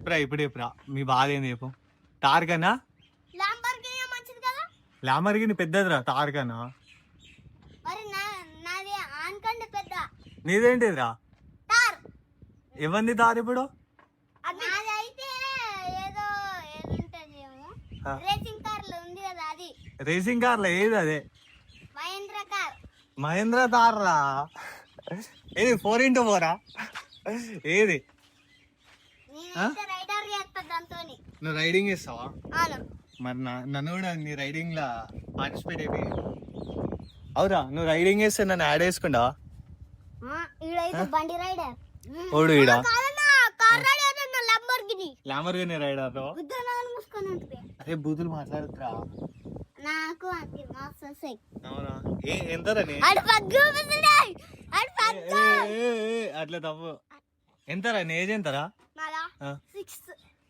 ఇప్పుడు చెప్పురా మీ బాధ ఏంది చెప్పు. తార్ కన్నా లంబర్గిని మంచిది కదా. లామర్గిని పెద్దదిరా తార్ కన్నా. మరి నాది ఆన్కండి పెద్ద. నీదేంటిదిరా? తార్. ఇవ్వండి తార్ ఇప్పుడు. నాది అయితే ఏదో ఉంటదేమో. రేసింగ్ కార్లు ఉంది కదా అది. రేసింగ్ కార్లో ఏది అదే? మహేంద్ర కార్. మహేంద్ర తార్ రా. ఏది 4x4 ఏది? నేనైతే రైడర్ చేస్తా దాంతోని. నువ్వు రైడింగ్ చేస్తావా? అవును. మరి నన్ను కూడా నీ రైడింగ్ లా పార్టిసిపేట్ అయిపోయి. అవురా నువ్వు రైడింగ్ చేస్తే నన్ను యాడ్ వేసుకుంటా? ఈడైతే బండి రైడర్. ఓడు ఈడ కార్ రైడర్ అన్న లంబర్గిని. లామర్గిని రైడర్. గుద్దనాన్ని మూసుకొని ఉంటుంది. అరే బూతులు మాట్లాడుతురా. నాకు అంతే మార్క్స్ వస్తాయి. అవునా? ఎంతరా అట్లా తప్పు. ఎంతరా నీ ఏజ్ ఎంతరా?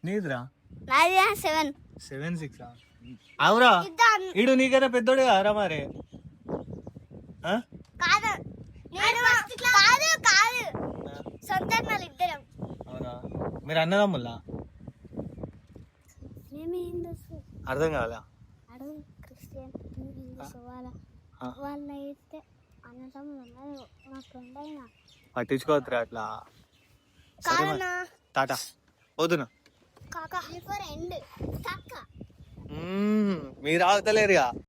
నీదిరా? 7. 6 అవురా? ఈడు నీకైనా పెద్దోడు కారా మరి? కాదు సొంత ఇద్దరం. అవునా? మీరు అన్నదమ్ములా? అర్థం కావాలా? క్రిస్టియన్ వాళ్ళైతే అన్నదమ్ములు మా ఫ్రెండ్ అయినా పట్టించుకోవద్దురా అట్లా. టాటా వద్దునా కాకా ఎండ్ మీరు ఆగుతలేరుగా.